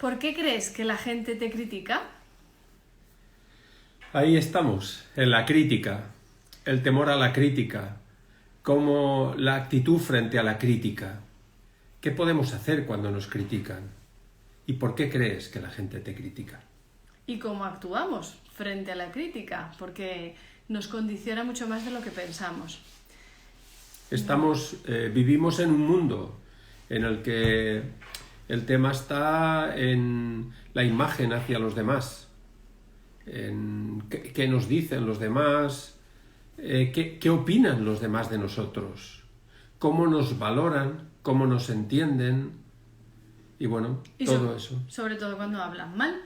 ¿Por qué crees que la gente te critica? Ahí estamos, en la crítica, el temor a la crítica, como la actitud frente a la crítica. ¿Qué podemos hacer cuando nos critican? ¿Y por qué crees que la gente te critica? ¿Y cómo actuamos frente a la crítica? Porque nos condiciona mucho más de lo que pensamos. Vivimos en un mundo en el que el tema está en la imagen hacia los demás, en qué nos dicen los demás, qué opinan los demás de nosotros, cómo nos valoran, cómo nos entienden y bueno, todo eso. Sobre todo cuando hablan mal,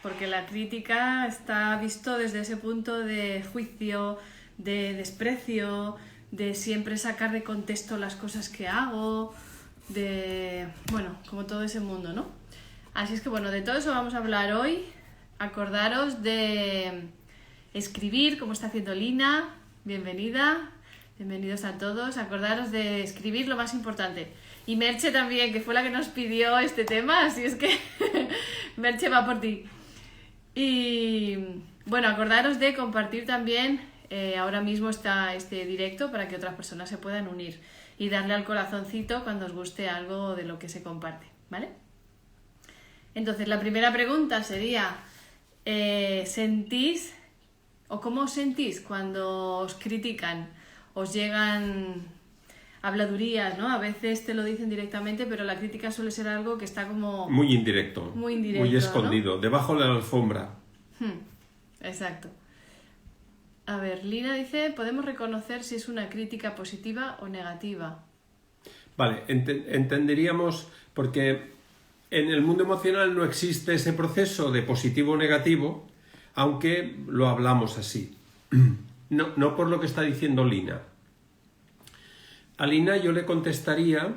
porque la crítica está visto desde ese punto de juicio, de desprecio, de siempre sacar de contexto las cosas que hago, como todo ese mundo, ¿no? Así es que bueno, de todo eso vamos a hablar hoy. Acordaros de escribir, como está haciendo Lina. Bienvenida, bienvenidos a todos. Acordaros de escribir lo más importante. Y Merche también, que fue la que nos pidió este tema, así es que Merche va por ti. Y bueno, acordaros de compartir también, ahora mismo está este directo para que otras personas se puedan unir y darle al corazoncito cuando os guste algo de lo que se comparte, ¿vale? Entonces, la primera pregunta sería, ¿sentís o cómo os sentís cuando os critican? ¿Os llegan habladurías, ¿no? A veces te lo dicen directamente, pero la crítica suele ser algo que está como... Muy indirecto, muy escondido, ¿no? Debajo de la alfombra. Exacto. A ver, Lina dice, ¿podemos reconocer si es una crítica positiva o negativa? Vale, entenderíamos, porque en el mundo emocional no existe ese proceso de positivo o negativo, aunque lo hablamos así. No por lo que está diciendo Lina. A Lina yo le contestaría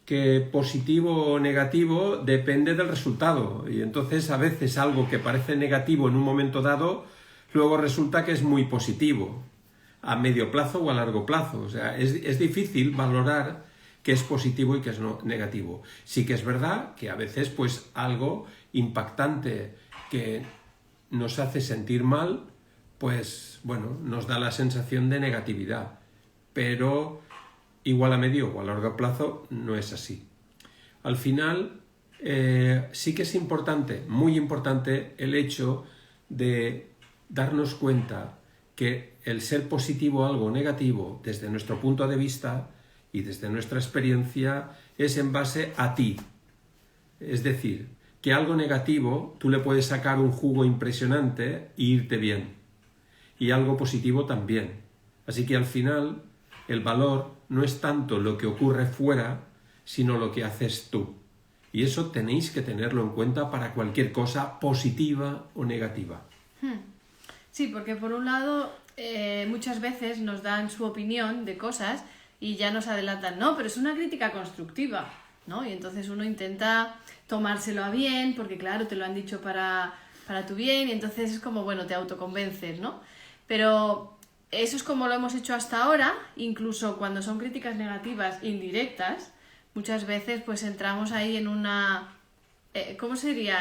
que positivo o negativo depende del resultado. Y entonces a veces algo que parece negativo en un momento dado, luego resulta que es muy positivo, a medio plazo o a largo plazo. O sea, es difícil valorar qué es positivo y qué es negativo. Sí que es verdad que a veces pues algo impactante que nos hace sentir mal, pues bueno, nos da la sensación de negatividad. Pero igual a medio o a largo plazo no es así. Al final sí que es importante, muy importante, el hecho de darnos cuenta que el ser positivo o algo negativo desde nuestro punto de vista y desde nuestra experiencia es en base a ti. Es decir, que algo negativo tú le puedes sacar un jugo impresionante e irte bien. Y algo positivo también. Así que al final el valor no es tanto lo que ocurre fuera, sino lo que haces tú. Y eso tenéis que tenerlo en cuenta para cualquier cosa positiva o negativa. Sí, porque por un lado muchas veces nos dan su opinión de cosas y ya nos adelantan, no, pero es una crítica constructiva, ¿no? Y entonces uno intenta tomárselo a bien, porque claro, te lo han dicho para tu bien, y entonces es como, bueno, te autoconvences, ¿no? Pero eso es como lo hemos hecho hasta ahora, incluso cuando son críticas negativas indirectas, muchas veces pues entramos ahí en una... ¿cómo sería?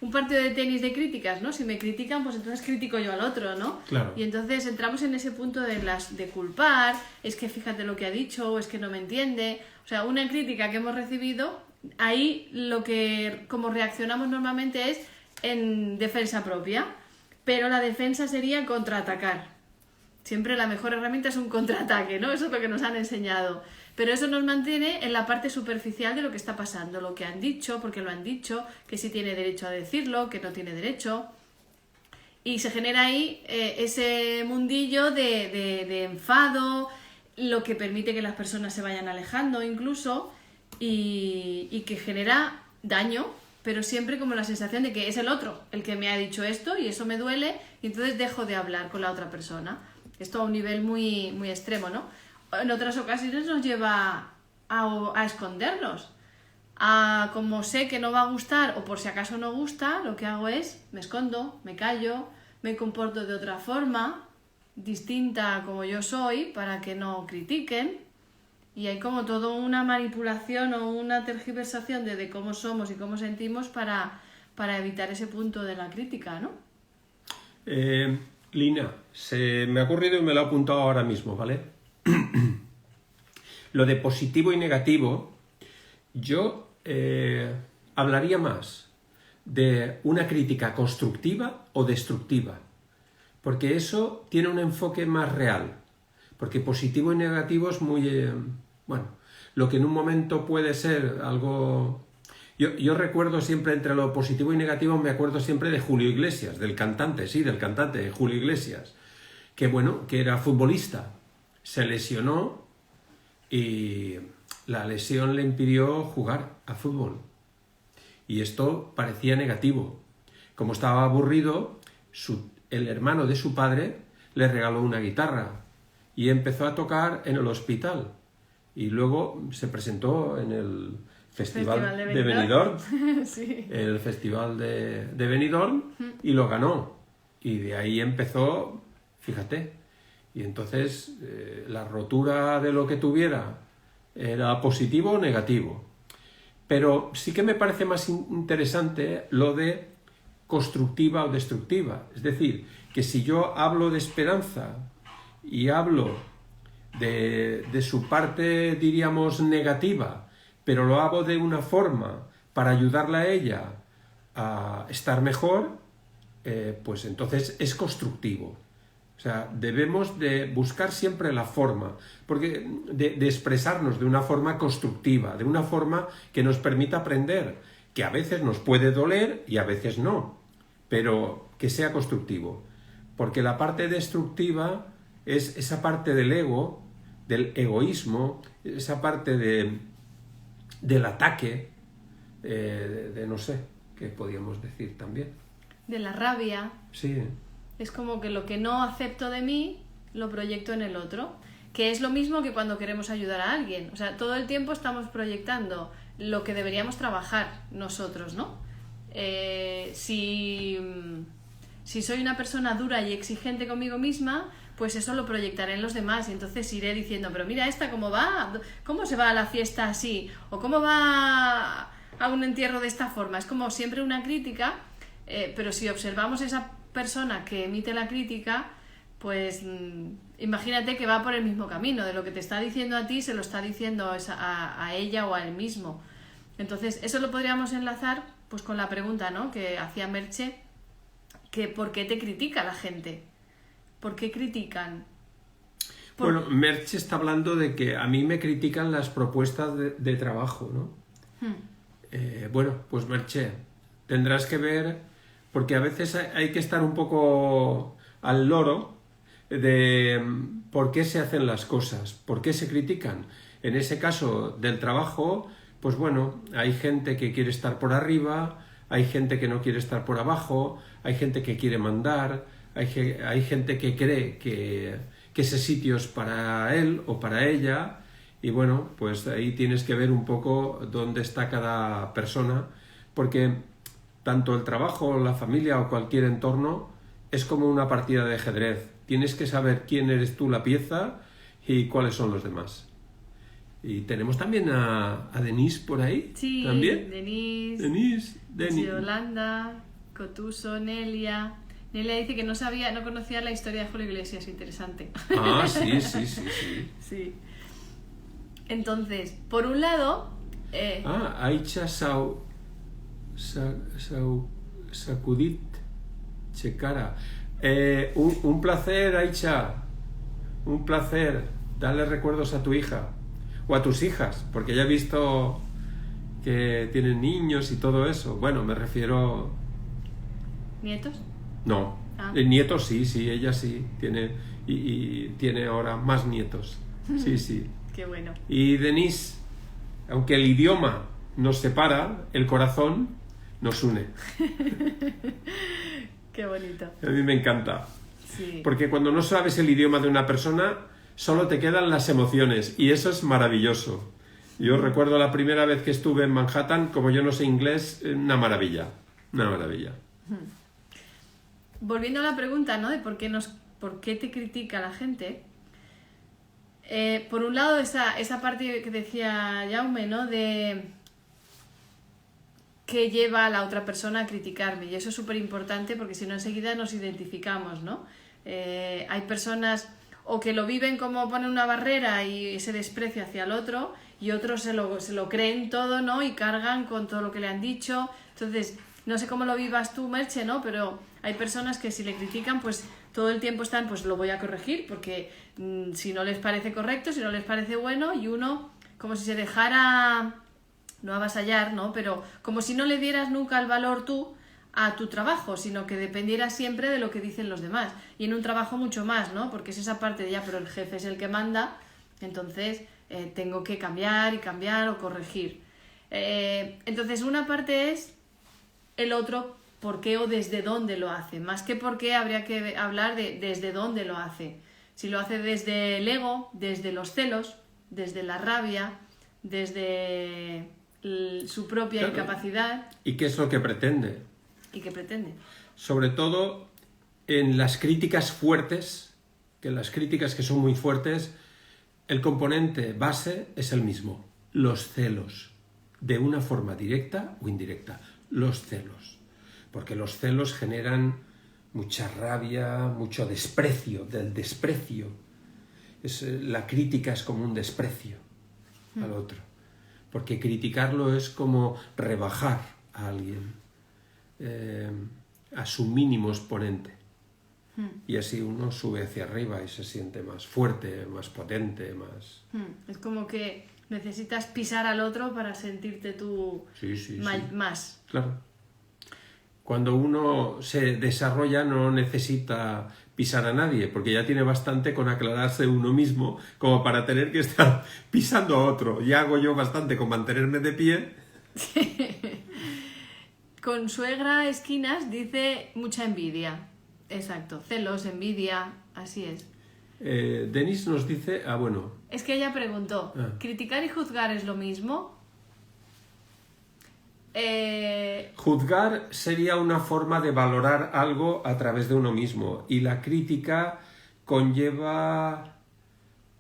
Un partido de tenis de críticas, ¿no? Si me critican, pues entonces critico yo al otro, ¿no? Claro. Y entonces entramos en ese punto de culpar, es que fíjate lo que ha dicho, o es que no me entiende. O sea, una crítica que hemos recibido, ahí como reaccionamos normalmente es en defensa propia, pero la defensa sería contraatacar. Siempre la mejor herramienta es un contraataque, ¿no? Eso es lo que nos han enseñado. Pero eso nos mantiene en la parte superficial de lo que está pasando, lo que han dicho, porque lo han dicho, que sí tiene derecho a decirlo, que no tiene derecho. Y se genera ahí ese mundillo de enfado, lo que permite que las personas se vayan alejando incluso, y que genera daño, pero siempre como la sensación de que es el otro el que me ha dicho esto y eso me duele, y entonces dejo de hablar con la otra persona. Esto a un nivel muy, muy extremo, ¿no? En otras ocasiones nos lleva a escondernos. Como sé que no va a gustar o por si acaso no gusta, lo que hago es me escondo, me callo, me comporto de otra forma, distinta a como yo soy, para que no critiquen. Y hay como toda una manipulación o una tergiversación de cómo somos y cómo sentimos para evitar ese punto de la crítica, ¿no? Lina, se me ha ocurrido y me lo he apuntado ahora mismo, ¿vale? Lo de positivo y negativo, yo hablaría más de una crítica constructiva o destructiva, porque eso tiene un enfoque más real, porque positivo y negativo es muy... bueno, lo que en un momento puede ser algo... Yo recuerdo siempre entre lo positivo y negativo, me acuerdo siempre de Julio Iglesias, del cantante Julio Iglesias, que bueno, que era futbolista, se lesionó y la lesión le impidió jugar a fútbol. Y esto parecía negativo. Como estaba aburrido, el hermano de su padre le regaló una guitarra y empezó a tocar en el hospital. Y luego se presentó en el Festival de Benidorm, Sí. el Festival de Benidorm, y lo ganó. Y de ahí empezó, fíjate, y entonces la rotura de lo que tuviera era positivo o negativo. Pero sí que me parece más interesante lo de constructiva o destructiva. Es decir, que si yo hablo de esperanza y hablo de su parte, diríamos, negativa, pero lo hago de una forma para ayudarla a ella a estar mejor, pues entonces es constructivo. O sea, debemos de buscar siempre la forma, porque de expresarnos de una forma constructiva, de una forma que nos permita aprender, que a veces nos puede doler y a veces no, pero que sea constructivo. Porque la parte destructiva es esa parte del ego, del egoísmo, esa parte del ataque, de no sé, ¿qué podríamos decir también? De la rabia. Sí. Es como que lo que no acepto de mí lo proyecto en el otro, que es lo mismo que cuando queremos ayudar a alguien. O sea, todo el tiempo estamos proyectando lo que deberíamos trabajar nosotros, ¿no? Si soy una persona dura y exigente conmigo misma, pues eso lo proyectaré en los demás y entonces iré diciendo, pero mira esta cómo va, cómo se va a la fiesta así, o cómo va a un entierro de esta forma. Es como siempre una crítica, pero si observamos esa persona que emite la crítica, pues imagínate que va por el mismo camino, de lo que te está diciendo a ti se lo está diciendo a ella o a él mismo. Entonces eso lo podríamos enlazar pues con la pregunta, ¿no?, que hacía Merche, que ¿por qué te critica la gente? ¿Por qué critican? Bueno, Merche está hablando de que a mí me critican las propuestas de trabajo, ¿no? Bueno, pues Merche, tendrás que ver, porque a veces hay que estar un poco al loro de por qué se hacen las cosas, por qué se critican. En ese caso del trabajo, pues bueno, hay gente que quiere estar por arriba, hay gente que no quiere estar por abajo, hay gente que quiere mandar, hay gente que cree que ese sitio es para él o para ella, y bueno, pues ahí tienes que ver un poco dónde está cada persona, porque tanto el trabajo, la familia o cualquier entorno es como una partida de ajedrez. Tienes que saber quién eres tú, la pieza, y cuáles son los demás. Y tenemos también a Denise por ahí. Sí, ¿también? Denise, Denise. Yolanda, Cotuso, Nelia. Nelia dice que no conocía la historia de Julio Iglesias, interesante. Ah, sí. Sí. Entonces, por un lado... Aicha Sacudit Checara. Un placer, Aicha. Un placer. Dale recuerdos a tu hija. O a tus hijas, porque ya he visto que tienen niños y todo eso. Bueno, me refiero... ¿Nietos? No. Ah. Nietos sí, ella sí. Tiene y tiene ahora más nietos. Sí. Qué bueno. Y Denise, aunque el idioma nos separa, el corazón nos une. Qué bonito. A mí me encanta. Sí. Porque cuando no sabes el idioma de una persona, solo te quedan las emociones y eso es maravilloso. Yo recuerdo la primera vez que estuve en Manhattan, como yo no sé inglés, una maravilla. Volviendo a la pregunta, ¿no?, de por qué te critica la gente, Por un lado, esa parte que decía Jaume, ¿no? De que lleva a la otra persona a criticarme. Y eso es súper importante porque si no enseguida nos identificamos, ¿no? Hay personas o que lo viven como ponen una barrera y ese desprecio hacia el otro, y otros se lo creen todo, ¿no? Y cargan con todo lo que le han dicho. Entonces, no sé cómo lo vivas tú, Merche, ¿no? Pero hay personas que si le critican, pues todo el tiempo están, pues lo voy a corregir, porque si no les parece correcto, si no les parece bueno, y uno como si se dejara, no avasallar, ¿no? Pero como si no le dieras nunca el valor tú a tu trabajo, sino que dependiera siempre de lo que dicen los demás. Y en un trabajo mucho más, ¿no? Porque es esa parte de ya, pero el jefe es el que manda, entonces tengo que cambiar y cambiar o corregir. Entonces una parte es el otro por qué o desde dónde lo hace. Más que por qué, habría que hablar de desde dónde lo hace. Si lo hace desde el ego, desde los celos, desde la rabia, desde su propia incapacidad. ¿Y qué es lo que pretende? ¿Y qué pretende? Sobre todo en las críticas fuertes, que en las críticas que son muy fuertes, el componente base es el mismo, los celos, de una forma directa o indirecta, los celos. Porque los celos generan mucha rabia, mucho desprecio, del desprecio. La crítica es como un desprecio al otro. Porque criticarlo es como rebajar a alguien a su mínimo exponente. Y así uno sube hacia arriba y se siente más fuerte, más potente, más... Es como que necesitas pisar al otro para sentirte tú más. Claro. Cuando uno se desarrolla no necesita pisar a nadie, porque ya tiene bastante con aclararse uno mismo como para tener que estar pisando a otro. Ya hago yo bastante con mantenerme de pie. Con suegra Esquinas dice mucha envidia. Exacto, celos, envidia, así es. Denis nos dice... bueno. Es que ella preguntó, ¿criticar y juzgar es lo mismo? Juzgar sería una forma de valorar algo a través de uno mismo, y la crítica conlleva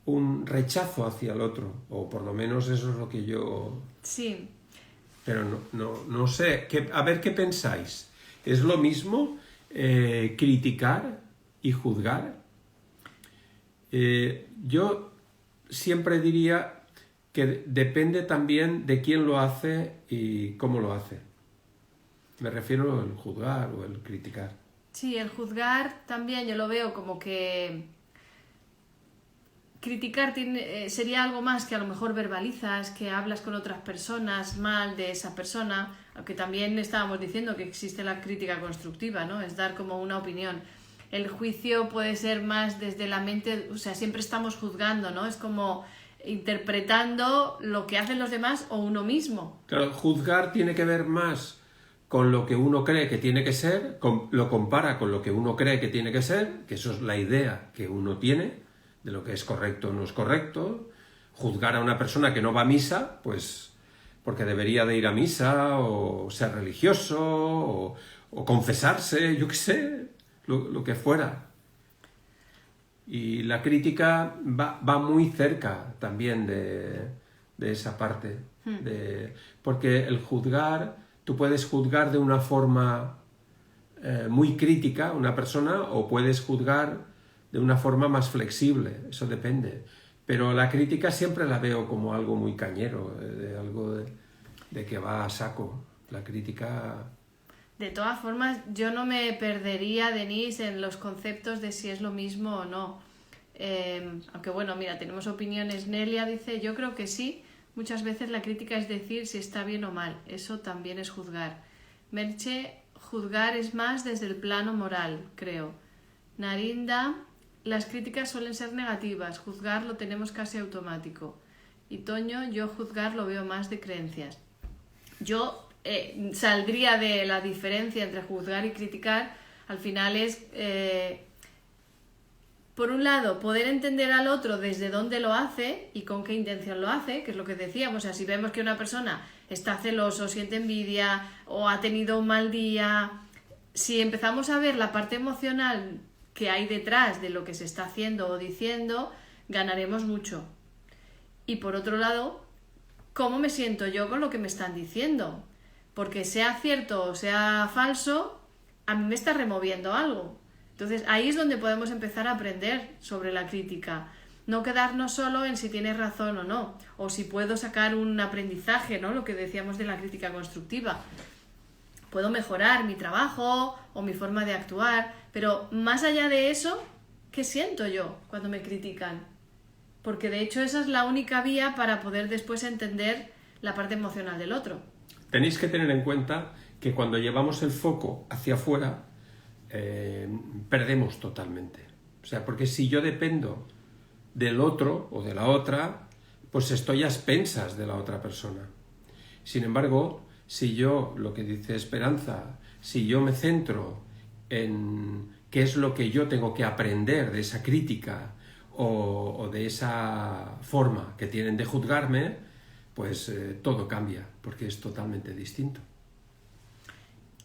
un rechazo hacia el otro, o por lo menos eso es lo que yo... Sí. Pero no sé, a ver qué pensáis. ¿Es lo mismo criticar y juzgar? Yo siempre diría que depende también de quién lo hace y cómo lo hace. Me refiero al juzgar o el criticar. Sí, el juzgar también yo lo veo como que criticar sería algo más que a lo mejor verbalizas, que hablas con otras personas mal de esa persona, aunque también estábamos diciendo que existe la crítica constructiva, ¿no? Es dar como una opinión. El juicio puede ser más desde la mente, o sea, siempre estamos juzgando, ¿no? Es como interpretando lo que hacen los demás o uno mismo. Claro, juzgar tiene que ver más con lo que uno cree que tiene que ser, lo compara con lo que uno cree que tiene que ser, que eso es la idea que uno tiene de lo que es correcto o no es correcto. Juzgar a una persona que no va a misa, pues porque debería de ir a misa, o ser religioso, o confesarse, yo qué sé, lo que fuera. Y la crítica va muy cerca también de esa parte. Porque el juzgar, tú puedes juzgar de una forma muy crítica a una persona, o puedes juzgar de una forma más flexible, eso depende. Pero la crítica siempre la veo como algo muy cañero, algo de que va a saco. La crítica... De todas formas, yo no me perdería, Denise, en los conceptos de si es lo mismo o no. Aunque bueno, mira, tenemos opiniones. Nelia dice, yo creo que sí. Muchas veces la crítica es decir si está bien o mal. Eso también es juzgar. Merche, juzgar es más desde el plano moral, creo. Narinda, las críticas suelen ser negativas. Juzgar lo tenemos casi automático. Y Toño, yo juzgar lo veo más de creencias. Yo saldría de la diferencia entre juzgar y criticar. Al final es, por un lado, poder entender al otro desde dónde lo hace y con qué intención lo hace, que es lo que decíamos. O sea, si vemos que una persona está celoso, siente envidia o ha tenido un mal día, si empezamos a ver la parte emocional que hay detrás de lo que se está haciendo o diciendo, ganaremos mucho. Y por otro lado, ¿cómo me siento yo con lo que me están diciendo? Porque sea cierto o sea falso, a mí me está removiendo algo. Entonces ahí es donde podemos empezar a aprender sobre la crítica. No quedarnos solo en si tienes razón o no, o si puedo sacar un aprendizaje, ¿no? Lo que decíamos de la crítica constructiva. Puedo mejorar mi trabajo o mi forma de actuar, pero más allá de eso, ¿qué siento yo cuando me critican? Porque de hecho esa es la única vía para poder después entender la parte emocional del otro. Tenéis que tener en cuenta que cuando llevamos el foco hacia afuera, perdemos totalmente. O sea, porque si yo dependo del otro o de la otra, pues estoy a expensas de la otra persona. Sin embargo, si yo, lo que dice Esperanza, si yo me centro en qué es lo que yo tengo que aprender de esa crítica o de esa forma que tienen de juzgarme, pues todo cambia, porque es totalmente distinto.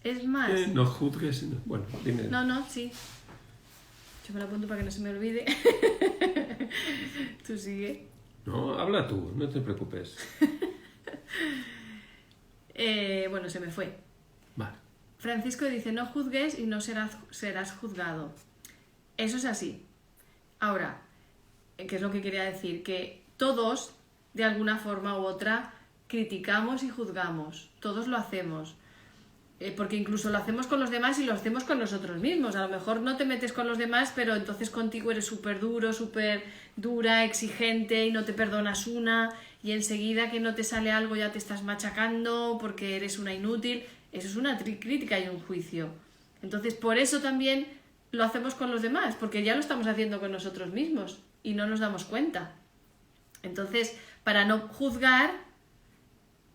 Es más... no juzgues... No. Bueno, dime. No, sí. Yo me lo apunto para que no se me olvide. Tú sigue. No, habla tú, no te preocupes. Bueno, se me fue. Vale. Francisco dice, no juzgues y no serás juzgado. Eso es así. Ahora, ¿qué es lo que quería decir? Que todos, de alguna forma u otra, criticamos y juzgamos. Todos lo hacemos. Porque incluso lo hacemos con los demás y lo hacemos con nosotros mismos. A lo mejor no te metes con los demás, pero entonces contigo eres súper duro, súper dura, exigente y no te perdonas una, y enseguida que no te sale algo ya te estás machacando porque eres una inútil. Eso es una crítica y un juicio. Entonces por eso también lo hacemos con los demás, porque ya lo estamos haciendo con nosotros mismos y no nos damos cuenta. Entonces, para no juzgar,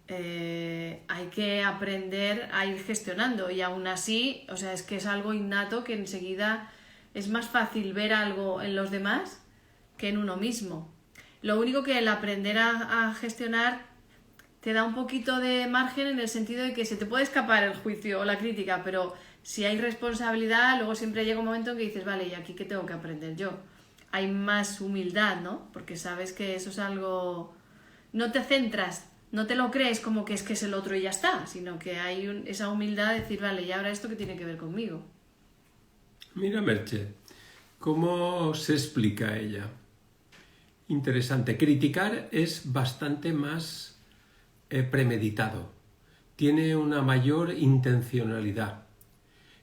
hay que aprender a ir gestionando, y aún así, o sea, es que es algo innato que enseguida es más fácil ver algo en los demás que en uno mismo. Lo único que el aprender a gestionar te da un poquito de margen en el sentido de que se te puede escapar el juicio o la crítica, pero si hay responsabilidad, luego siempre llega un momento en que dices, vale, ¿y aquí qué tengo que aprender yo? Hay más humildad, ¿no? Porque sabes que eso es algo... No te centras, no te lo crees como que es el otro y ya está, sino que hay esa humildad de decir, vale, ¿y ahora esto qué tiene que ver conmigo? Mira, Merche, ¿cómo se explica ella? Interesante. Criticar es bastante más premeditado. Tiene una mayor intencionalidad.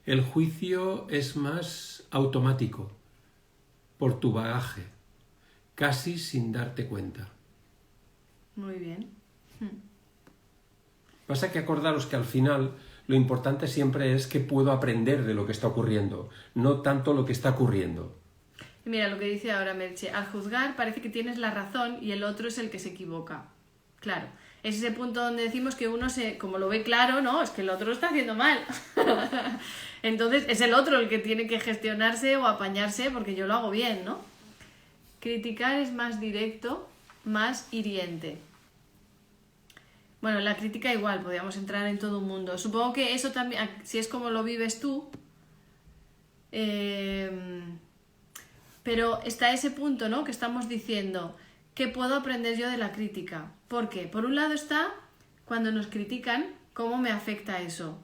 El juicio es más automático, por tu bagaje, casi sin darte cuenta. Muy bien. Pasa que acordaros que al final lo importante siempre es que puedo aprender de lo que está ocurriendo, no tanto lo que está ocurriendo. Mira lo que dice ahora Merche, al juzgar parece que tienes la razón y el otro es el que se equivoca. Claro, es ese punto donde decimos que uno como lo ve claro, no, es que el otro lo está haciendo mal. Entonces es el otro el que tiene que gestionarse o apañarse porque yo lo hago bien, ¿no? Criticar es más directo, más hiriente. Bueno, la crítica igual, podríamos entrar en todo un mundo. Supongo que eso también, si es como lo vives tú, pero está ese punto, ¿no? Que estamos diciendo, ¿qué puedo aprender yo de la crítica? Porque, por un lado está, cuando nos critican, ¿cómo me afecta eso?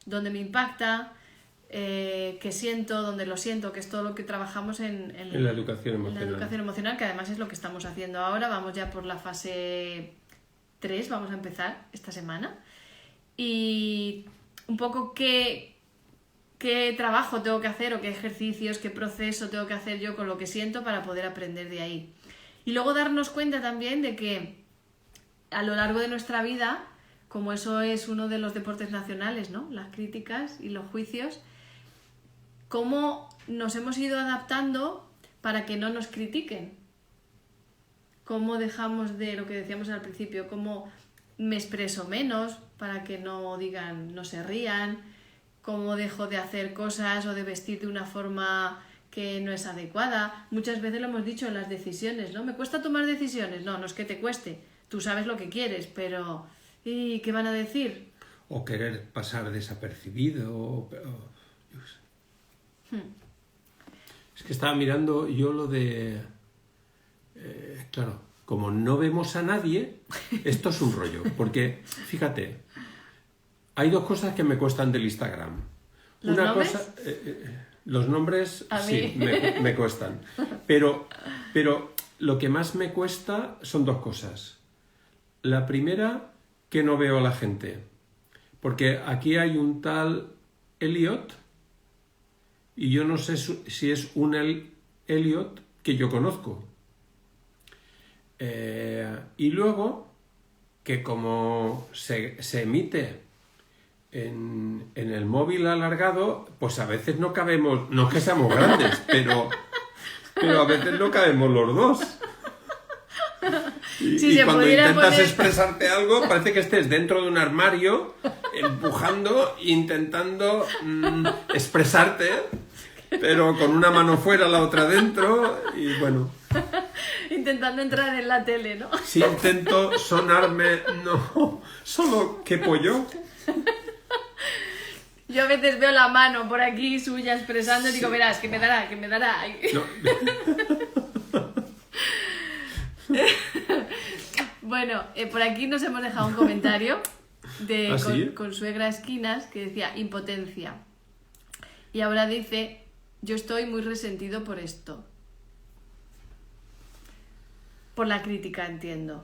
¿Dónde me impacta? ¿Qué siento? ¿Dónde lo siento? Que es todo lo que trabajamos en la educación emocional. En la educación emocional, que además es lo que estamos haciendo ahora. Vamos ya por la fase 3, vamos a empezar esta semana. Y un poco qué trabajo tengo que hacer o qué ejercicios, qué proceso tengo que hacer yo con lo que siento para poder aprender de ahí. Y luego darnos cuenta también de que a lo largo de nuestra vida, como eso es uno de los deportes nacionales, ¿no? Las críticas y los juicios, cómo nos hemos ido adaptando para que no nos critiquen. Cómo dejamos de, lo que decíamos al principio, cómo me expreso menos para que no digan, no se rían, cómo dejo de hacer cosas o de vestir de una forma que no es adecuada. Muchas veces lo hemos dicho en las decisiones, ¿no? ¿Me cuesta tomar decisiones? No, no es que te cueste. Tú sabes lo que quieres, pero ¿y qué van a decir? O querer pasar desapercibido. Es que estaba mirando yo lo de claro, como no vemos a nadie, esto es un rollo. Porque, fíjate, hay dos cosas que me cuestan del Instagram. ¿Los nombres? Los nombres, A sí, mí. me cuestan. Pero lo que más me cuesta son dos cosas. La primera, que no veo a la gente. Porque aquí hay un tal Elliot, y yo no sé si es un Elliot que yo conozco. Y luego, que como se emite en el móvil alargado, pues a veces no cabemos, no es que seamos grandes, pero a veces no cabemos los dos. Si Y se cuando pudiera intentas poner- expresarte algo, parece que estés dentro de un armario, empujando, intentando expresarte, pero con una mano fuera, la otra dentro, y bueno, Intentando entrar en la tele, ¿no? si intento sonarme, no, solo que pollo. Yo a veces veo la mano por aquí suya expresando y digo, verás, que me dará. No, Bueno, por aquí nos hemos dejado un comentario de ¿Ah, sí? con Suegra Esquinas que decía impotencia. Y ahora dice, yo estoy muy resentido por esto. Por la crítica, entiendo.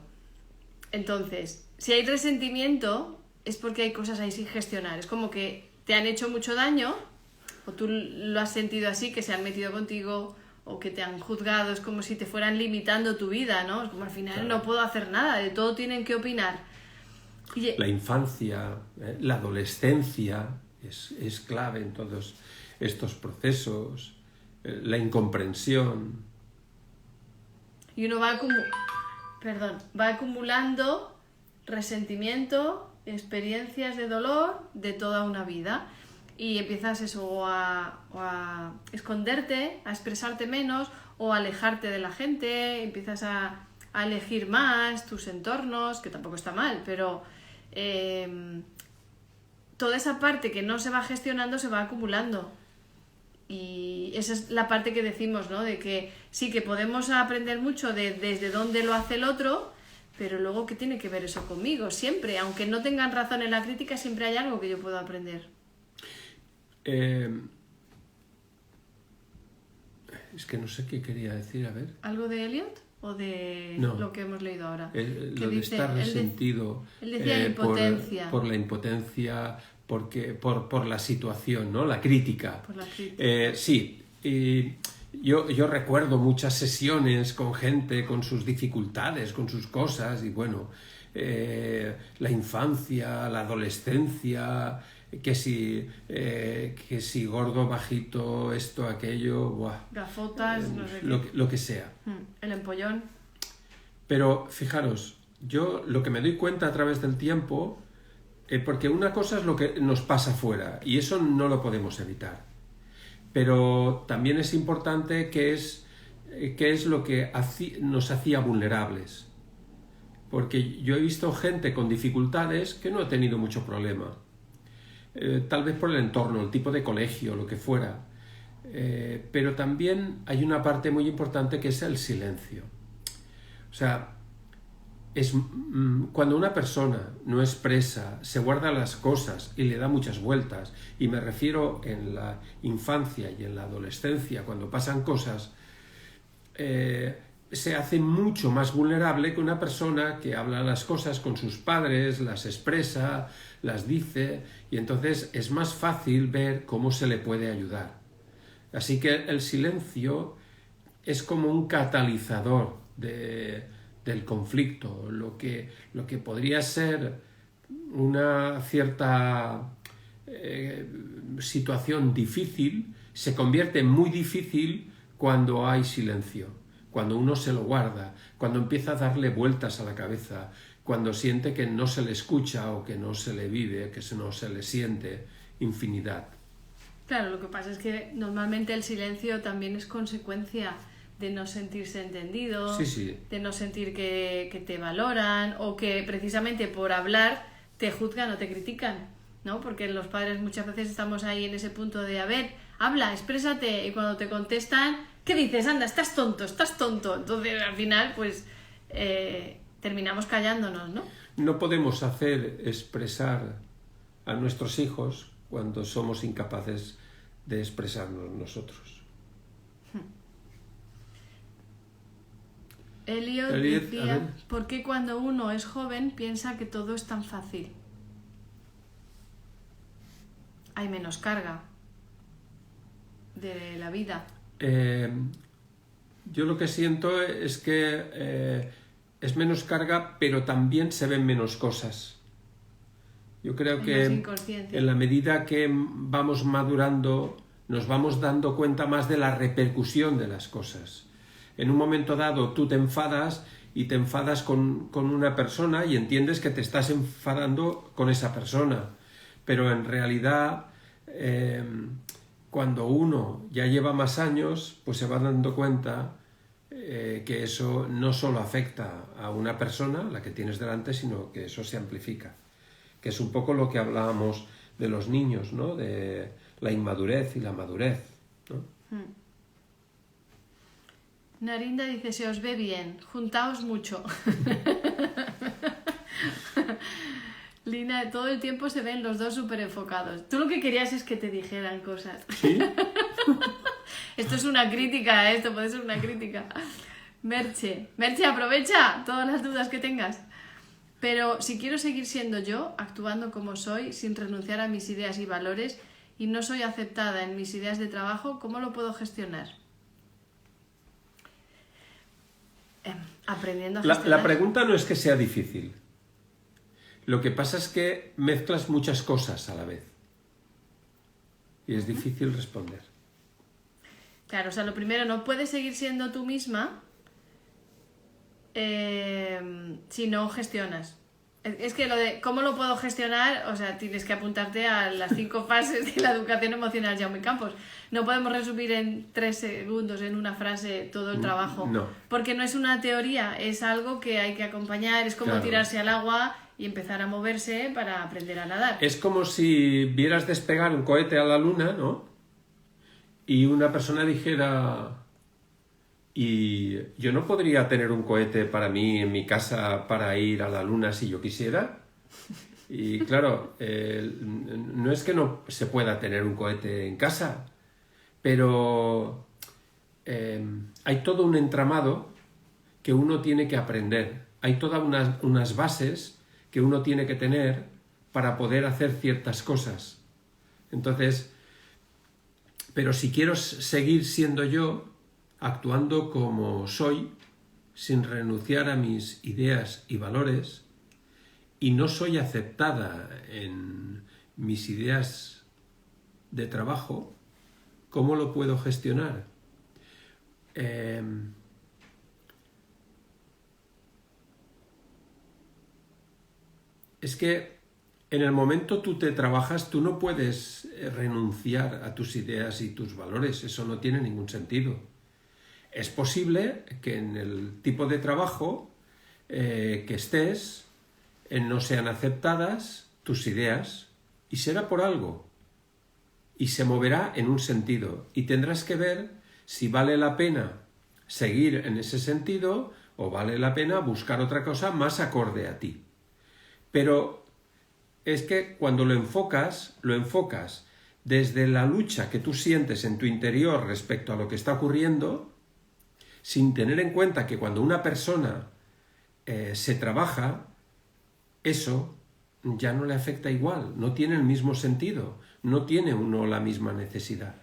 Entonces, si hay resentimiento, es porque hay cosas ahí sin gestionar. Es como que te han hecho mucho daño, o tú lo has sentido así, que se han metido contigo, o que te han juzgado. Es como si te fueran limitando tu vida, ¿no? Es como al final Claro. no puedo hacer nada, de todo tienen que opinar. Y, la infancia, la adolescencia es clave en todos estos procesos, la incomprensión. y uno va acumulando resentimiento, experiencias de dolor de toda una vida. Y empiezas eso, o a esconderte, a expresarte menos, o a alejarte de la gente, empiezas a elegir más tus entornos, que tampoco está mal, pero toda esa parte que no se va gestionando se va acumulando. Y esa es la parte que decimos, ¿no? De que sí que podemos aprender mucho desde dónde lo hace el otro, pero luego ¿qué tiene que ver eso conmigo? Siempre, aunque no tengan razón en la crítica, siempre hay algo que yo puedo aprender. Es que no sé qué quería decir, a ver. ¿Algo de Eliot o de No. lo que hemos leído ahora? Lo Que de dice, estar él resentido él decía impotencia. por la impotencia, por la situación, ¿no? La crítica. Por la crítica. Sí, y yo recuerdo muchas sesiones con gente, con sus dificultades, con sus cosas, y bueno, la infancia, la adolescencia, que si gordo, bajito, esto, aquello, buah, Gafotas, no sé qué. lo que sea. El empollón. Pero fijaros, yo lo que me doy cuenta a través del tiempo, porque una cosa es lo que nos pasa fuera, y eso no lo podemos evitar. Pero también es importante qué es lo que nos hacía vulnerables. Porque yo he visto gente con dificultades que no ha tenido mucho problema. Tal vez por el entorno, el tipo de colegio, lo que fuera. Pero también hay una parte muy importante que es el silencio. O sea, cuando una persona no expresa, se guarda las cosas y le da muchas vueltas, y me refiero en la infancia y en la adolescencia, cuando pasan cosas, se hace mucho más vulnerable que una persona que habla las cosas con sus padres, las expresa, las dice, y entonces es más fácil ver cómo se le puede ayudar. Así que el silencio es como un catalizador del conflicto. Lo que podría ser una cierta situación difícil se convierte en muy difícil cuando hay silencio, cuando uno se lo guarda, cuando empieza a darle vueltas a la cabeza, cuando siente que no se le escucha o que no se le vive, que no se le siente, infinidad. Claro, lo que pasa es que normalmente el silencio también es consecuencia de no sentirse entendido, Sí. de no sentir que te valoran, o que precisamente por hablar te juzgan o te critican, ¿no? Porque los padres muchas veces estamos ahí en ese punto de, a ver, habla, exprésate, y cuando te contestan ¿qué dices? Anda, estás tonto, estás tonto. Entonces, al final, pues, terminamos callándonos, ¿no? No podemos hacer expresar a nuestros hijos cuando somos incapaces de expresarnos nosotros. Eliot decía, ¿por qué cuando uno es joven piensa que todo es tan fácil? Hay menos carga de la vida. Yo lo que siento es que es menos carga, pero también se ven menos cosas. Yo creo que en la medida que vamos madurando, nos vamos dando cuenta más de la repercusión de las cosas. En un momento dado tú te enfadas y te enfadas con una persona y entiendes que te estás enfadando con esa persona. Pero en realidad, cuando uno ya lleva más años, pues se va dando cuenta que eso no solo afecta a una persona, la que tienes delante, sino que eso se amplifica. Que es un poco lo que hablábamos de los niños, ¿no? De la inmadurez y la madurez, ¿no? Narinda dice, se os ve bien, juntaos mucho. Lina, todo el tiempo se ven los dos súper enfocados. Tú lo que querías es que te dijeran cosas. ¿Sí? Esto es una crítica, esto puede ser una crítica. Merche, aprovecha todas las dudas que tengas. Pero si quiero seguir siendo yo, actuando como soy, sin renunciar a mis ideas y valores, y no soy aceptada en mis ideas de trabajo, ¿cómo lo puedo gestionar? Aprendiendo a gestionar. La pregunta no es que sea difícil. Lo que pasa es que mezclas muchas cosas a la vez. Y es difícil responder. Claro, o sea, lo primero, no puedes seguir siendo tú misma si no gestionas. Es que lo de cómo lo puedo gestionar, o sea, tienes que apuntarte a las 5 fases de la educación emocional Jaume Campos. No podemos resumir en 3 segundos, en una frase, todo el trabajo. No. Porque no es una teoría, es algo que hay que acompañar, es como Claro. tirarse al agua y empezar a moverse para aprender a nadar. Es como si vieras despegar un cohete a la luna, ¿no? Y una persona dijera, y yo no podría tener un cohete para mí en mi casa para ir a la luna si yo quisiera. Y claro, no es que no se pueda tener un cohete en casa, pero hay todo un entramado que uno tiene que aprender. Hay todas unas bases que uno tiene que tener para poder hacer ciertas cosas. Entonces, pero si quiero seguir siendo yo, actuando como soy, sin renunciar a mis ideas y valores, y no soy aceptada en mis ideas de trabajo, ¿cómo lo puedo gestionar? Es que en el momento tú te trabajas, tú no puedes renunciar a tus ideas y tus valores, eso no tiene ningún sentido. Es posible que en el tipo de trabajo que estés no sean aceptadas tus ideas y será por algo y se moverá en un sentido y tendrás que ver si vale la pena seguir en ese sentido o vale la pena buscar otra cosa más acorde a ti. Pero es que cuando lo enfocas desde la lucha que tú sientes en tu interior respecto a lo que está ocurriendo, sin tener en cuenta que cuando una persona se trabaja, eso ya no le afecta igual, no tiene el mismo sentido, no tiene uno la misma necesidad.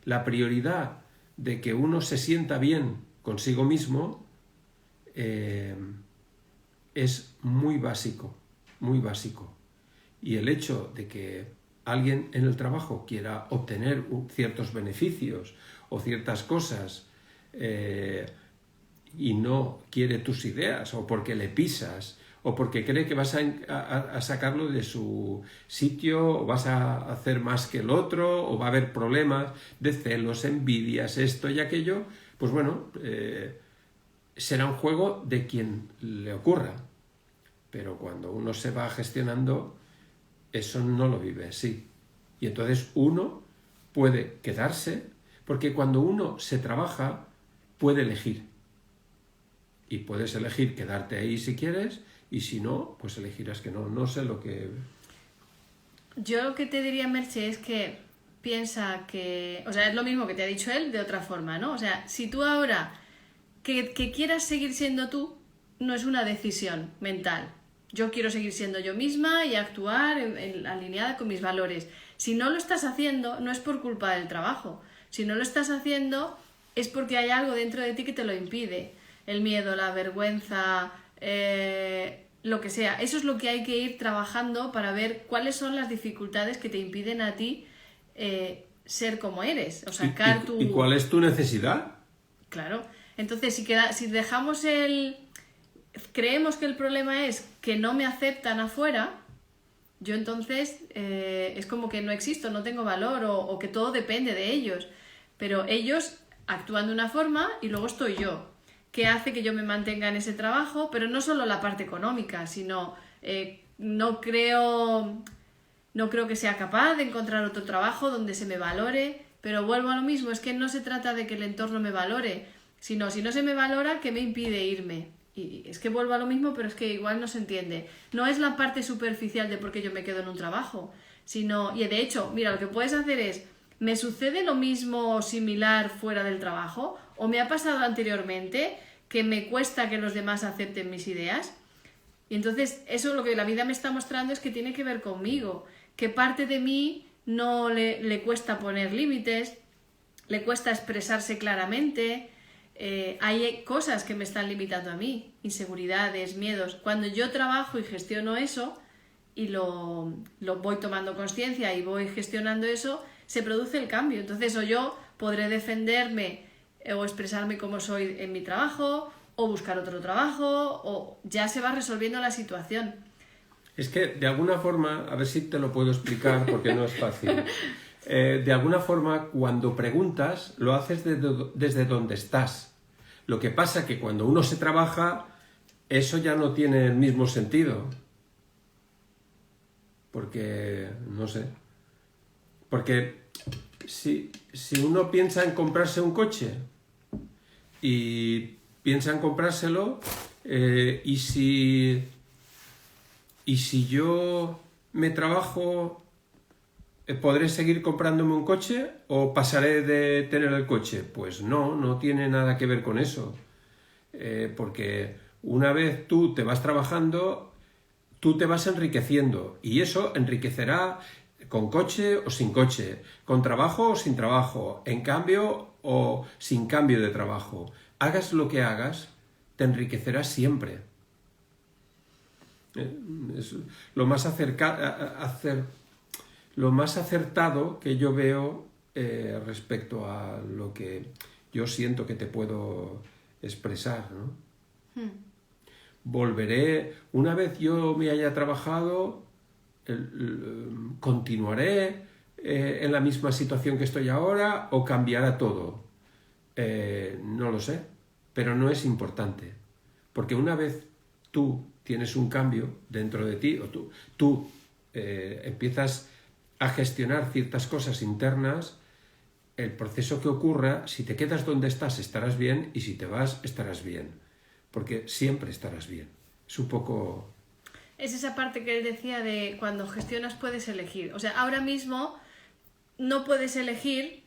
La prioridad de que uno se sienta bien consigo mismo es muy básico, muy básico. Y el hecho de que alguien en el trabajo quiera obtener ciertos beneficios o ciertas cosas y no quiere tus ideas o porque le pisas o porque cree que vas a sacarlo de su sitio o vas a hacer más que el otro o va a haber problemas de celos, envidias, esto y aquello, pues bueno, será un juego de quien le ocurra. Pero cuando uno se va gestionando, eso no lo vive así. Y entonces uno puede quedarse, Porque cuando uno se trabaja, puede elegir. Y puedes elegir quedarte ahí si quieres, y si no, pues elegirás que no. No sé lo que... Yo lo que te diría, Merche, es que piensa que... O sea, es lo mismo que te ha dicho él de otra forma, ¿no? O sea, si tú ahora que quieras seguir siendo tú, no es una decisión mental. Yo quiero seguir siendo yo misma y actuar alineada con mis valores. Si no lo estás haciendo, no es por culpa del trabajo. Si no lo estás haciendo, es porque hay algo dentro de ti que te lo impide. El miedo, la vergüenza, lo que sea. Eso es lo que hay que ir trabajando para ver cuáles son las dificultades que te impiden a ti ser como eres. O sacar tu... ¿Y cuál es tu necesidad? Claro. Entonces, si dejamos creemos que el problema es que no me aceptan afuera, yo entonces es como que no existo, no tengo valor o que todo depende de ellos. Pero ellos actúan de una forma y luego estoy yo, que hace que yo me mantenga en ese trabajo, pero no solo la parte económica, sino no creo que sea capaz de encontrar otro trabajo donde se me valore, pero vuelvo a lo mismo, es que no se trata de que el entorno me valore, sino si no se me valora, ¿qué me impide irme? Y es que vuelvo a lo mismo, pero es que igual no se entiende. No es la parte superficial de por qué yo me quedo en un trabajo, sino, y de hecho, mira, lo que puedes hacer es, ¿me sucede lo mismo o similar fuera del trabajo? ¿O me ha pasado anteriormente que me cuesta que los demás acepten mis ideas? Y entonces, eso lo que la vida me está mostrando es que tiene que ver conmigo, que parte de mí no le cuesta poner límites, le cuesta expresarse claramente. Hay cosas que me están limitando a mí, inseguridades, miedos. Cuando yo trabajo y gestiono eso y lo voy tomando conciencia y voy gestionando eso, se produce el cambio. Entonces, o yo podré defenderme o expresarme como soy en mi trabajo, o buscar otro trabajo, o ya se va resolviendo la situación. Es que, de alguna forma, a ver si te lo puedo explicar, porque no es fácil. De alguna forma, cuando preguntas, lo haces desde donde estás. Lo que pasa que cuando uno se trabaja, eso ya no tiene el mismo sentido. Porque, no sé. Porque si uno piensa en comprarse un coche y piensa en comprárselo, y si yo me trabajo, ¿podré seguir comprándome un coche o pasaré de tener el coche? Pues no tiene nada que ver con eso. Porque una vez tú te vas trabajando, tú te vas enriqueciendo y eso enriquecerá con coche o sin coche, con trabajo o sin trabajo, en cambio o sin cambio de trabajo. Hagas lo que hagas, te enriquecerás siempre. Es lo más acertado que yo veo respecto a lo que yo siento que te puedo expresar, ¿no? Volveré, una vez yo me haya trabajado, continuaré en la misma situación que estoy ahora o cambiará todo. No lo sé, pero no es importante, porque una vez tú tienes un cambio dentro de ti, o tú empiezas a gestionar ciertas cosas internas, el proceso que ocurra, si te quedas donde estás estarás bien y si te vas estarás bien, porque siempre estarás bien. Es un poco... Es esa parte que él decía de cuando gestionas puedes elegir. O sea, ahora mismo no puedes elegir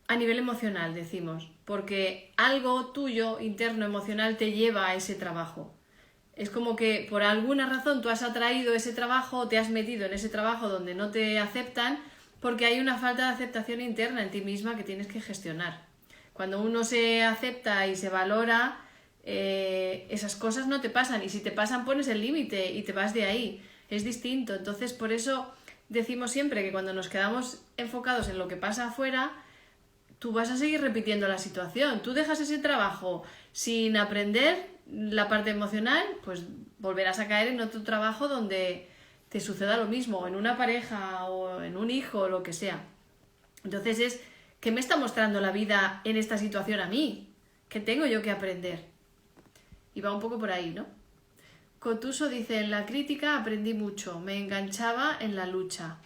a nivel emocional, decimos, porque algo tuyo, interno, emocional, te lleva a ese trabajo. Es como que por alguna razón tú has atraído ese trabajo, te has metido en ese trabajo donde no te aceptan, porque hay una falta de aceptación interna en ti misma que tienes que gestionar. Cuando uno se acepta y se valora, esas cosas no te pasan, y si te pasan pones el límite y te vas de ahí. Es distinto. Entonces, por eso decimos siempre que cuando nos quedamos enfocados en lo que pasa afuera, tú vas a seguir repitiendo la situación. Tú dejas ese trabajo sin aprender la parte emocional, pues volverás a caer en otro trabajo donde te suceda lo mismo, en una pareja o en un hijo o lo que sea. Entonces es, ¿qué me está mostrando la vida en esta situación a mí? ¿Qué tengo yo que aprender? Y va un poco por ahí, ¿no? Cotuso dice, en la crítica aprendí mucho, me enganchaba en la lucha.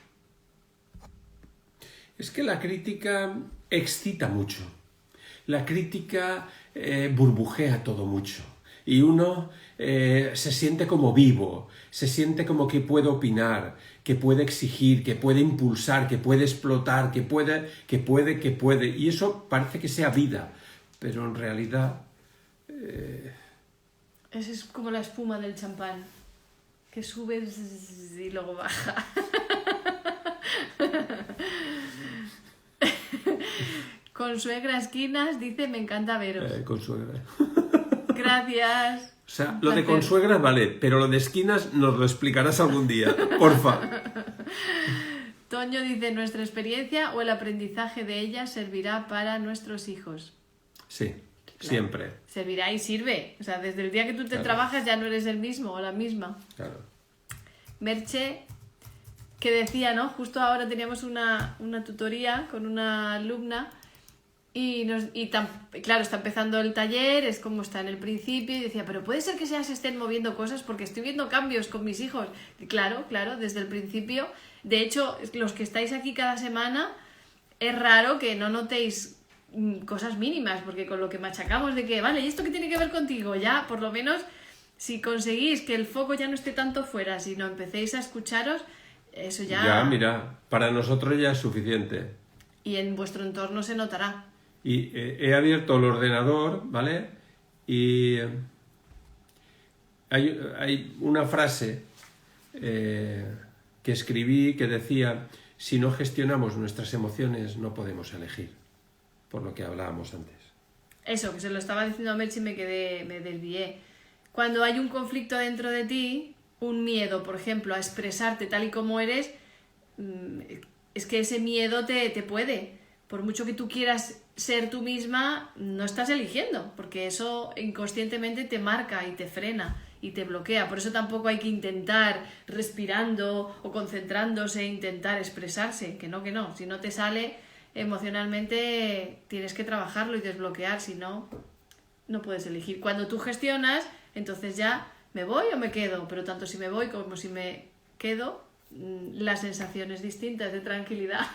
Es que la crítica excita mucho. La crítica burbujea todo mucho. Y uno se siente como vivo, se siente como que puede opinar, que puede exigir, que puede impulsar, que puede explotar, que puede. Y eso parece que sea vida, pero en realidad... Eso es como la espuma del champán, que sube y luego baja. Consuegra Esquinas dice, me encanta veros. Consuegra. Gracias. O sea, lo de consuegra vale, pero lo de esquinas nos lo explicarás algún día, porfa. Toño dice, nuestra experiencia o el aprendizaje de ella servirá para nuestros hijos. Sí, claro. Siempre. Servirá y sirve. O sea, desde el día que tú te trabajas ya no eres el mismo o la misma. Claro. Merche, que decía, ¿no? Justo ahora teníamos una tutoría con una alumna claro, está empezando el taller, es como está en el principio, y decía, pero puede ser que ya se estén moviendo cosas porque estoy viendo cambios con mis hijos. Y claro, desde el principio. De hecho, los que estáis aquí cada semana, es raro que no notéis cosas mínimas, porque con lo que machacamos de que, vale, ¿y esto qué tiene que ver contigo? Ya, por lo menos, si conseguís que el foco ya no esté tanto fuera, sino empecéis a escucharos, eso ya... Ya, mira, para nosotros ya es suficiente. Y en vuestro entorno se notará. Y he abierto el ordenador, ¿vale? Y hay una frase que escribí que decía, si no gestionamos nuestras emociones no podemos elegir, por lo que hablábamos antes. Eso, que se lo estaba diciendo a Merche y me desvié. Cuando hay un conflicto dentro de ti, un miedo, por ejemplo, a expresarte tal y como eres, es que ese miedo te puede. Por mucho que tú quieras ser tú misma, no estás eligiendo, porque eso inconscientemente te marca y te frena y te bloquea. Por eso tampoco hay que intentar respirando o concentrándose, intentar expresarse, que no. Si no te sale emocionalmente, tienes que trabajarlo y desbloquear, si no, no puedes elegir. Cuando tú gestionas, entonces ya me voy o me quedo, pero tanto si me voy como si me quedo, la sensación es distinta, es de tranquilidad.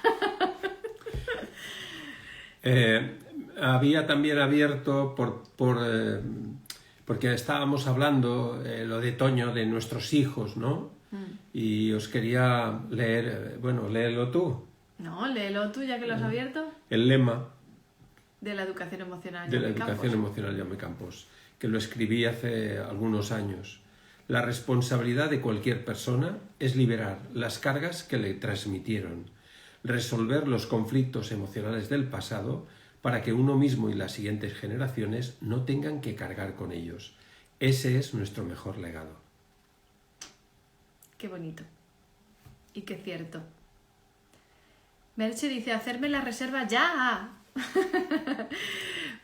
Había también abierto porque estábamos hablando lo de Toño, de nuestros hijos, ¿no? Y os quería leer, léelo tú. No, léelo tú ya que lo has abierto. El lema de la educación emocional. De la educación emocional Jaume Campos, que lo escribí hace algunos años. La responsabilidad de cualquier persona es liberar las cargas que le transmitieron, resolver los conflictos emocionales del pasado para que uno mismo y las siguientes generaciones no tengan que cargar con ellos. Ese es nuestro mejor legado. Qué bonito. Y qué cierto. Merche dice, hacerme la reserva ya.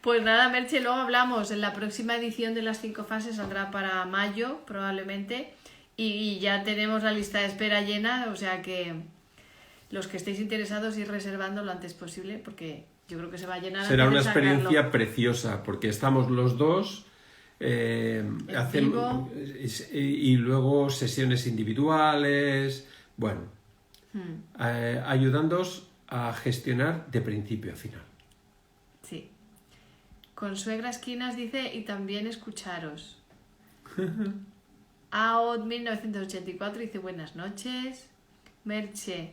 Pues nada, Merche, luego hablamos. En la próxima edición de las 5 fases saldrá para mayo, probablemente. Y ya tenemos la lista de espera llena, o sea que los que estéis interesados ir reservando lo antes posible, porque yo creo que se va a llenar. Será una experiencia preciosa, porque estamos los dos, y luego sesiones individuales, ayudándoos a gestionar de principio a final. Sí. Consuegra Esquinas dice, y también escucharos. AOD 1984 dice, buenas noches. Merche,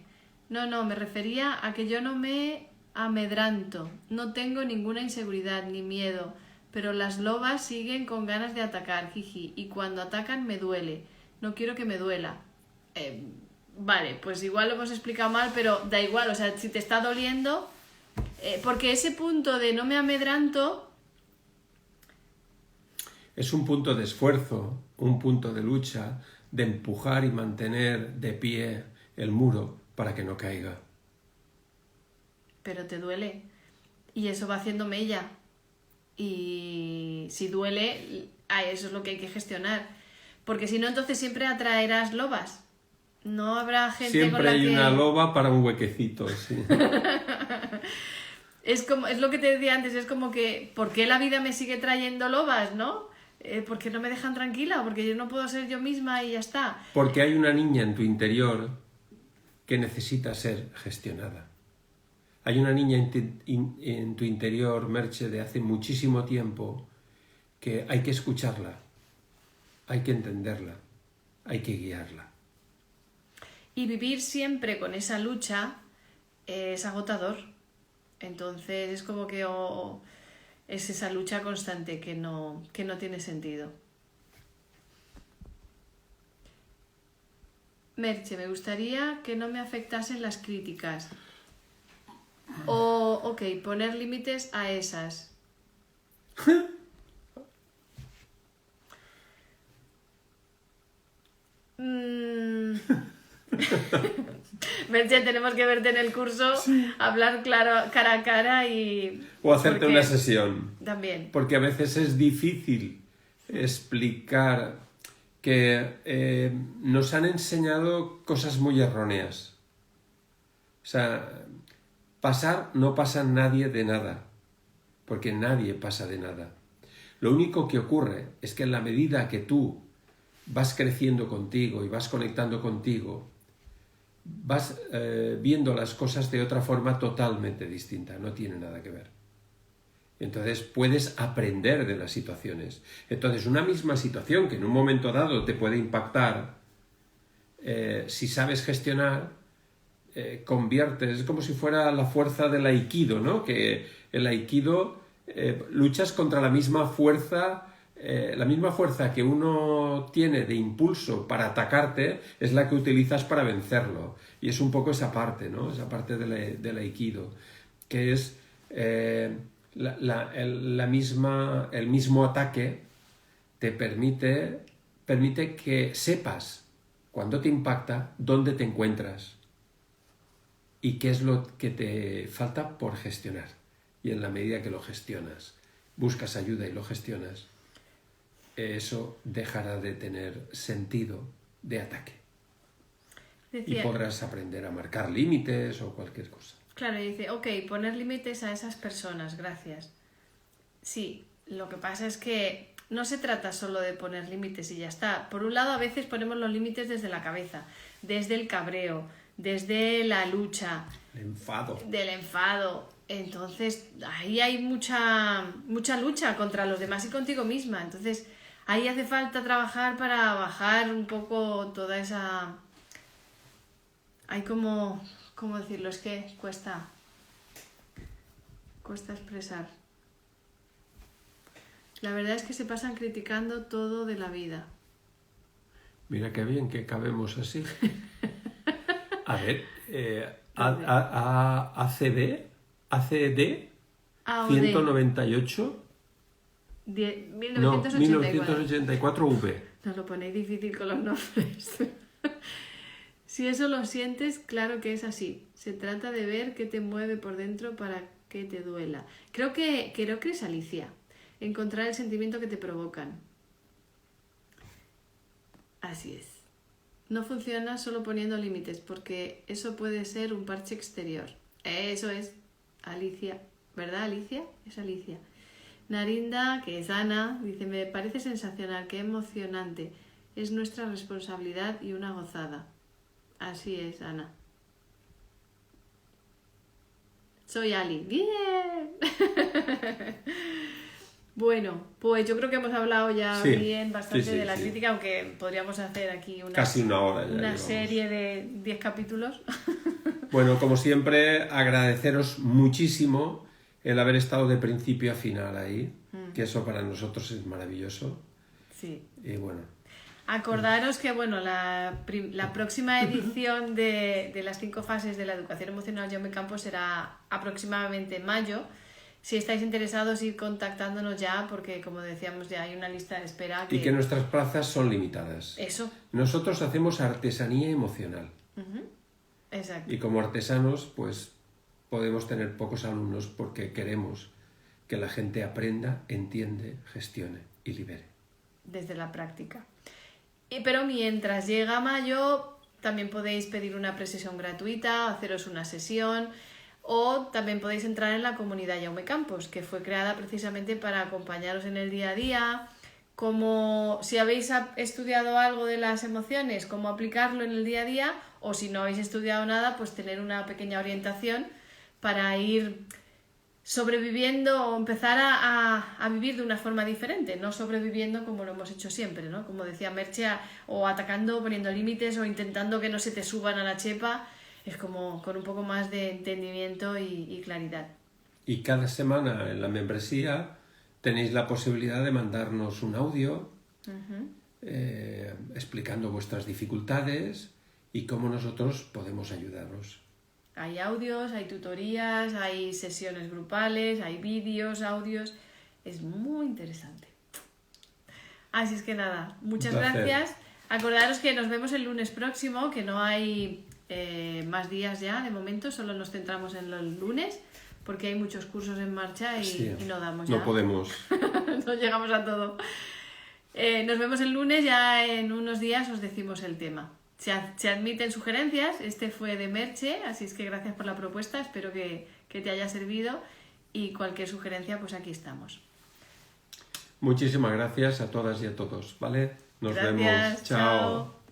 no, me refería a que yo no me amedranto, no tengo ninguna inseguridad ni miedo, pero las lobas siguen con ganas de atacar, jiji, y cuando atacan me duele, no quiero que me duela. Vale, pues igual lo hemos explicado mal, pero da igual, o sea, si te está doliendo, porque ese punto de no me amedranto es un punto de esfuerzo, un punto de lucha, de empujar y mantener de pie el muro para que no caiga. Pero te duele, y eso va haciendo mella, y si duele, eso es lo que hay que gestionar, porque si no, entonces siempre atraerás lobas. No habrá gente siempre con la hay una loba para un huequecito, sí. Es lo que te decía antes, es como que ¿por qué la vida me sigue trayendo lobas, no? Porque no me dejan tranquila, porque yo no puedo ser yo misma y ya está. Porque hay una niña en tu interior que necesita ser gestionada. Hay una niña en tu interior, Merche, de hace muchísimo tiempo, que hay que escucharla, hay que entenderla, hay que guiarla. Y vivir siempre con esa lucha es agotador. Entonces es como que es esa lucha constante que no tiene sentido. Merche, me gustaría que no me afectasen las críticas. O, ok, poner límites a esas. Merche, tenemos que verte en el curso, hablar claro, cara a cara y... O hacerte una sesión. También. Porque a veces es difícil explicar que nos han enseñado cosas muy erróneas. O sea, no pasa nadie de nada, porque nadie pasa de nada. Lo único que ocurre es que en la medida que tú vas creciendo contigo y vas conectando contigo, vas viendo las cosas de otra forma totalmente distinta, no tiene nada que ver. Entonces puedes aprender de las situaciones. Entonces una misma situación que en un momento dado te puede impactar, si sabes gestionar, conviertes, es como si fuera la fuerza del aikido, ¿no? Que el aikido luchas contra la misma fuerza que uno tiene de impulso para atacarte es la que utilizas para vencerlo. Y es un poco esa parte, ¿no? Esa parte del aikido, que es el mismo ataque te permite que sepas cuando te impacta dónde te encuentras y qué es lo que te falta por gestionar. Y en la medida que lo gestionas, buscas ayuda y lo gestionas, eso dejará de tener sentido de ataque. Y podrás aprender a marcar límites o cualquier cosa. Claro, y dice, ok, poner límites a esas personas, gracias. Sí, lo que pasa es que no se trata solo de poner límites y ya está. Por un lado, a veces ponemos los límites desde la cabeza, desde el cabreo, desde la lucha. Del enfado. Entonces, ahí hay mucha lucha contra los demás y contigo misma. Entonces, ahí hace falta trabajar para bajar un poco toda esa... Hay como... ¿Cómo decirlo? Es que cuesta expresar. La verdad es que se pasan criticando todo de la vida. Mira qué bien que cabemos así. A ver, ACD 198 1984 V. Nos lo ponéis difícil con los nombres. Si eso lo sientes, claro que es así. Se trata de ver qué te mueve por dentro para que te duela. Creo que es Alicia. Encontrar el sentimiento que te provocan. Así es. No funciona solo poniendo límites, porque eso puede ser un parche exterior. Eso es Alicia. ¿Verdad, Alicia? Es Alicia. Narinda, que es Ana, dice, me parece sensacional, qué emocionante. Es nuestra responsabilidad y una gozada. Así es, Ana. Soy Ali. ¡Bien! Bueno, pues yo creo que hemos hablado ya bastante de la crítica, aunque podríamos hacer aquí casi una hora una serie de 10 capítulos. Bueno, como siempre, agradeceros muchísimo el haber estado de principio a final ahí, que eso para nosotros es maravilloso. Sí. Y bueno. Acordaros que bueno, la próxima edición de las 5 fases de la educación emocional Jaume Campos será aproximadamente en mayo. Si estáis interesados, ir contactándonos ya, porque como decíamos, ya hay una lista de espera. Y que nuestras plazas son limitadas. Eso. Nosotros hacemos artesanía emocional. Exacto. Y como artesanos, pues podemos tener pocos alumnos porque queremos que la gente aprenda, entiende, gestione y libere. Desde la práctica. Pero mientras llega mayo, también podéis pedir una presesión gratuita, haceros una sesión, o también podéis entrar en la comunidad Jaume Campos, que fue creada precisamente para acompañaros en el día a día, como si habéis estudiado algo de las emociones, cómo aplicarlo en el día a día, o si no habéis estudiado nada, pues tener una pequeña orientación para ir sobreviviendo o empezar a vivir de una forma diferente, no sobreviviendo como lo hemos hecho siempre, ¿no? Como decía Merche, o atacando, poniendo límites o intentando que no se te suban a la chepa, es como con un poco más de entendimiento y claridad. Y cada semana en la membresía tenéis la posibilidad de mandarnos un audio explicando vuestras dificultades y cómo nosotros podemos ayudaros. Hay audios, hay tutorías, hay sesiones grupales, hay vídeos, audios. Es muy interesante. Así es que nada, muchas gracias. Acordaros que nos vemos el lunes próximo, que no hay más días ya de momento, solo nos centramos en los lunes, porque hay muchos cursos en marcha y no damos ya. No podemos. No llegamos a todo. Nos vemos el lunes, ya en unos días os decimos el tema. Se admiten sugerencias, este fue de Merche, así es que gracias por la propuesta, espero que te haya servido y cualquier sugerencia, pues aquí estamos. Muchísimas gracias a todas y a todos, ¿vale? Nos Gracias, vemos. Chao.